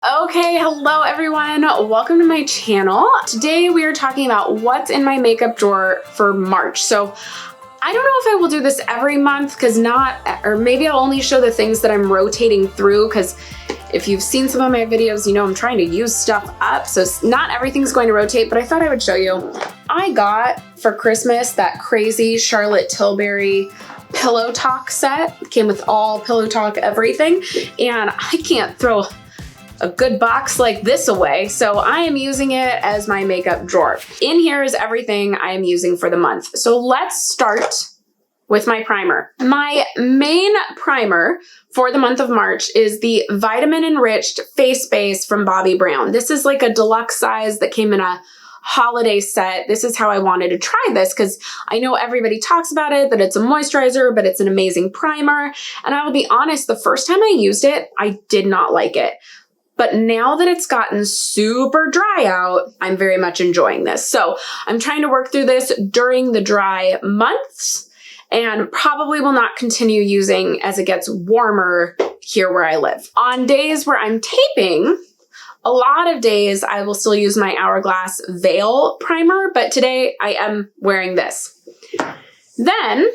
Okay, hello everyone. Welcome to my channel. Today we are talking about what's in my makeup drawer for March. So I don't know if I will do this every month or maybe I'll only show the things that I'm rotating through, because if you've seen some of my videos, you know I'm trying to use stuff up. So not everything's going to rotate, but I thought I would show you. I got for Christmas that crazy Charlotte Tilbury Pillow Talk set. It came with all Pillow Talk everything, and I can't throw a good box like this away, so I am using it as my makeup drawer. In here is everything I am using for the month. So let's start with my primer. My main primer for the month of March is the Vitamin Enriched Face Base from Bobbi Brown. This is like a deluxe size that came in a holiday set. This is how I wanted to try this because I know everybody talks about it, that it's a moisturizer, but it's an amazing primer. And I will be honest, the first time I used it, I did not like it. But now that it's gotten super dry out, I'm very much enjoying this. So I'm trying to work through this during the dry months and probably will not continue using as it gets warmer here where I live. On days where I'm taping, a lot of days I will still use my Hourglass Veil primer, but today I am wearing this. Then,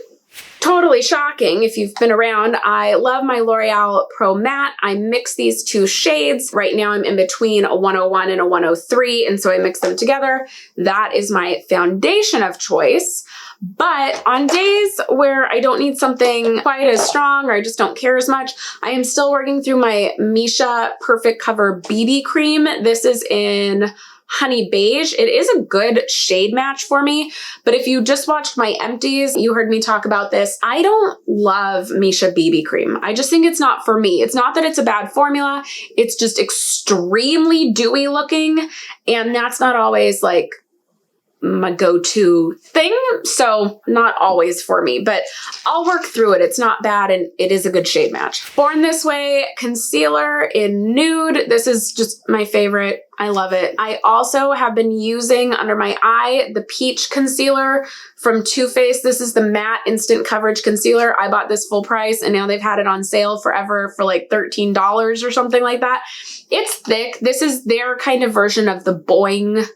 totally shocking, if you've been around, I love my L'Oreal Pro Matte. I mix these two shades. Right now I'm in between a 101 and a 103, and so I mix them together. That is my foundation of choice. But on days where I don't need something quite as strong or I just don't care as much, I am still working through my Misha Perfect Cover BB cream. This is in Honey Beige. It is a good shade match for me, but if you just watched my empties, you heard me talk about this. I don't love Misha BB cream. I just think it's not for me. It's not that it's a bad formula. It's just extremely dewy looking, and that's not always like my go-to thing. So not always for me, but I'll work through it. It's not bad, and it is a good shade match. Born This Way concealer in nude. This is just my favorite. I love it. I also have been using under my eye the peach concealer from Too Faced. This is the matte instant coverage concealer. I bought this full price, and now they've had it on sale forever for like $13 or something like that. It's thick. This is their kind of version of the Boing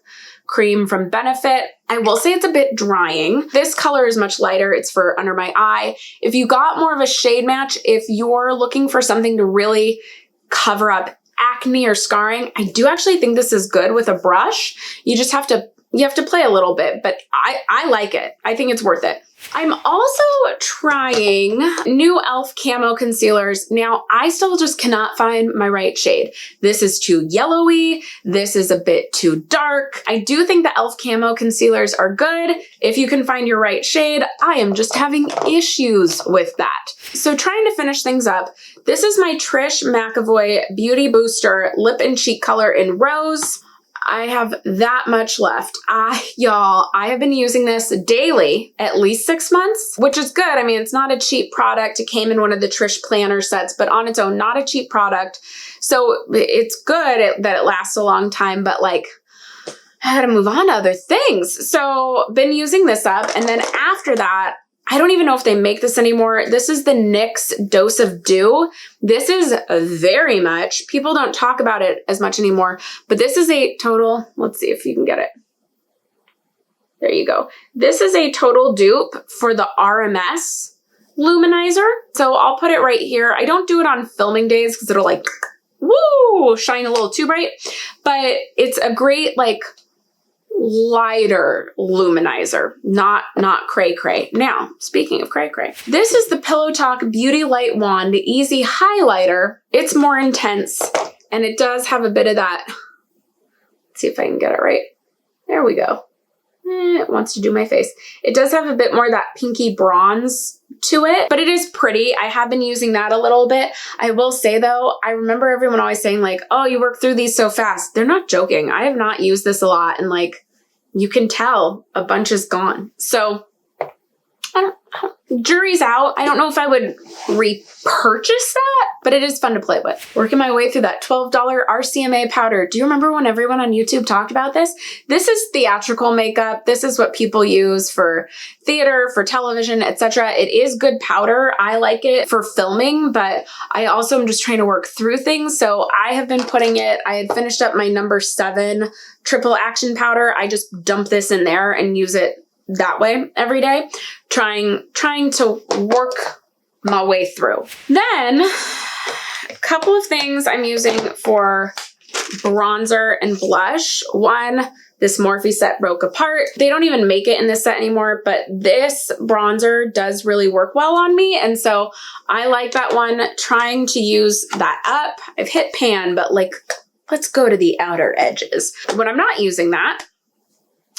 cream from Benefit. I will say it's a bit drying. This color is much lighter. It's for under my eye. If you got more of a shade match, if you're looking for something to really cover up acne or scarring, I do actually think this is good with a brush. You just have to play a little bit, but I like it. I think it's worth it. I'm also trying new e.l.f. Camo Concealers. Now, I still just cannot find my right shade. This is too yellowy. This is a bit too dark. I do think the e.l.f. Camo Concealers are good if you can find your right shade. I am just having issues with that. So trying to finish things up, this is my Trish Mcevoy Beauty Booster Lip and Cheek Color in Rose. I have that much left. Y'all, I have been using this daily at least 6 months, which is good. I mean, it's not a cheap product. It came in one of the Trish planner sets, but on its own, not a cheap product. So it's good that it lasts a long time, but like, I had to move on to other things. So been using this up. And then after that, I don't even know if they make this anymore. This is the Nyx Dose of Dew. This is very much, people don't talk about it as much anymore, but this is a total, let's see if you can get it. There you go. This is a total dupe for the RMS luminizer. So I'll put it right here. I don't do it on filming days because it'll like, woo, shine a little too bright, but it's a great like lighter luminizer, not cray cray. Now, speaking of cray cray, this is the Pillow Talk Beauty Light Wand Easy Highlighter. It's more intense, and it does have a bit of that. Let's see if I can get it right. There we go. It wants to do my face. It does have a bit more of that pinky bronze to it, but it is pretty. I have been using that a little bit. I will say though, I remember everyone always saying like, oh, you work through these so fast. They're not joking. I have not used this a lot, and like, you can tell a bunch is gone. So jury's out. I don't know if I would repurchase that, but it is fun to play with. Working my way through that $12 Rcma powder. Do you remember when everyone on YouTube talked about this? This is theatrical makeup. This is what people use for theater, for television, etc. It is good powder. I like it for filming, but I also am just trying to work through things. So I have been putting it, I had finished up my number 7 triple action powder. I just dump this in there and use it that way every day, trying to work my way through. Then a couple of things I'm using for bronzer and blush. One, this Morphe set broke apart. They don't even make it in this set anymore, but this bronzer does really work well on me. And so I like that one, trying to use that up. I've hit pan, but like, let's go to the outer edges. When I'm not using that,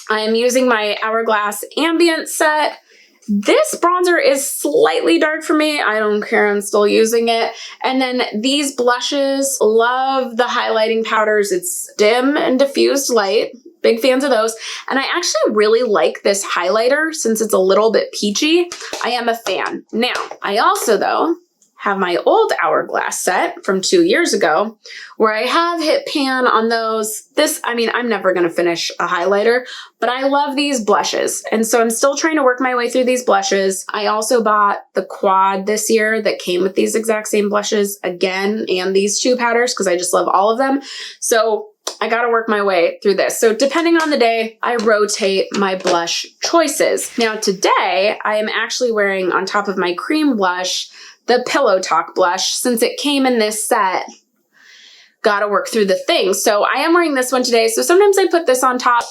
I am using my Hourglass Ambient set. This bronzer is slightly dark for me. I don't care, I'm still using it. And then these blushes, love the highlighting powders. It's dim and diffused light. Big fans of those. And I actually really like this highlighter since it's a little bit peachy. I am a fan. Now, I also, though, have my old Hourglass set from 2 years ago where I have hit pan on those. I mean, I'm never going to finish a highlighter, but I love these blushes. And so I'm still trying to work my way through these blushes. I also bought the quad this year that came with these exact same blushes again, and these 2 powders because I just love all of them. So I got to work my way through this. So depending on the day, I rotate my blush choices. Now today, I am actually wearing on top of my cream blush the Pillow Talk blush. Since it came in this set, gotta work through the things. So I am wearing this one today. So sometimes I put this on top.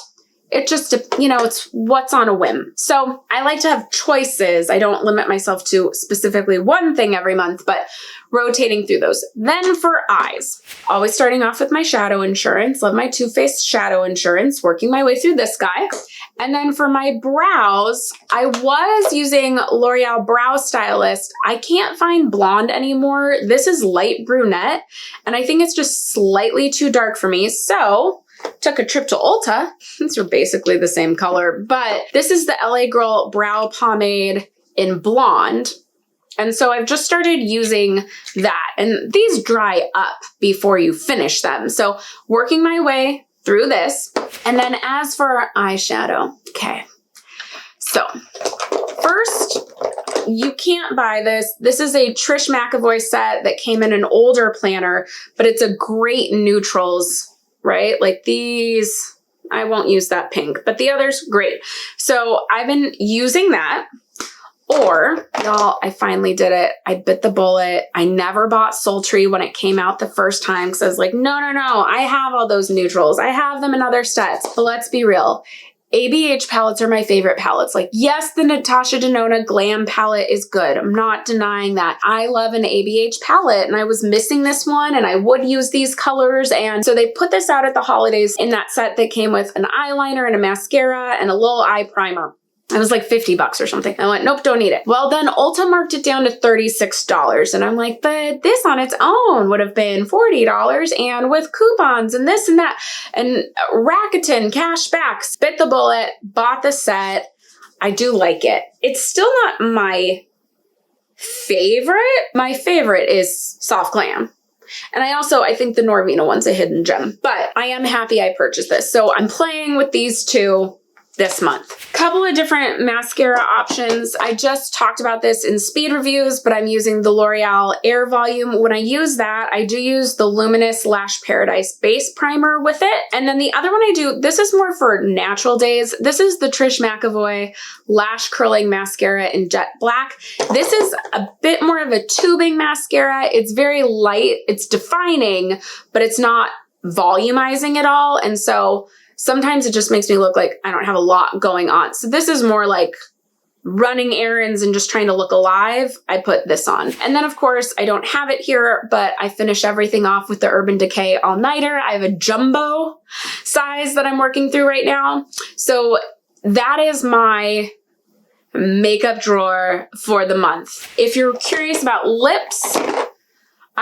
It just, you know, it's what's on a whim. So I like to have choices. I don't limit myself to specifically one thing every month, but rotating through those. Then for eyes, always starting off with my Shadow Insurance. Love my Too Faced Shadow Insurance, working my way through this guy. And then for my brows, I was using L'Oreal Brow Stylist. I can't find blonde anymore. This is light brunette, and I think it's just slightly too dark for me. So took a trip to Ulta. These are basically the same color, but this is the LA Girl Brow Pomade in blonde. And so I've just started using that, and these dry up before you finish them. So working my way through this. And then as for our eyeshadow, okay. So first, you can't buy this. This is a Trish McEvoy set that came in an older planner, but it's a great neutrals, right? Like these, I won't use that pink, but the others, great. So I've been using that. Or, y'all, I finally did it. I bit the bullet. I never bought Sultry when it came out the first time because I was like, no, I have all those neutrals. I have them in other sets. But let's be real. ABH palettes are my favorite palettes. Like, yes, the Natasha Denona Glam palette is good. I'm not denying that. I love an ABH palette, and I was missing this one, and I would use these colors. And so they put this out at the holidays in that set that came with an eyeliner and a mascara and a little eye primer. It was like $50 or something. I went, nope, don't need it. Well, then Ulta marked it down to $36. And I'm like, but this on its own would have been $40. And with coupons and this and that and Rakuten cash back, bit the bullet, bought the set. I do like it. It's still not my favorite. My favorite is Soft Glam. And I think the Norvina one's a hidden gem. But I am happy I purchased this. So I'm playing with these two this month. Couple of different mascara options. I just talked about this in speed reviews, but I'm using the L'Oreal Air Volume. When I use that, I do use the Luminous Lash Paradise Base Primer with it. And then the other one I do, this is more for natural days. This is the Trish McEvoy Lash Curling Mascara in Jet Black. This is a bit more of a tubing mascara. It's very light. It's defining, but it's not volumizing at all. And so sometimes it just makes me look like I don't have a lot going on. So this is more like running errands and just trying to look alive. I put this on. And then of course, I don't have it here, but I finish everything off with the Urban Decay All-Nighter. I have a jumbo size that I'm working through right now. So that is my makeup drawer for the month. If you're curious about lips,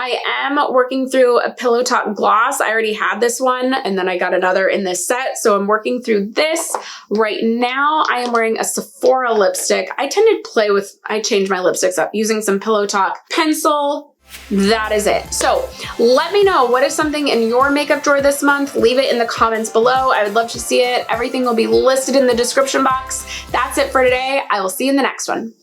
I am working through a Pillow Talk gloss. I already had this one and then I got another in this set. So I'm working through this. Right now I am wearing a Sephora lipstick. I change my lipsticks up using some Pillow Talk pencil. That is it. So let me know, what is something in your makeup drawer this month? Leave it in the comments below. I would love to see it. Everything will be listed in the description box. That's it for today. I will see you in the next one.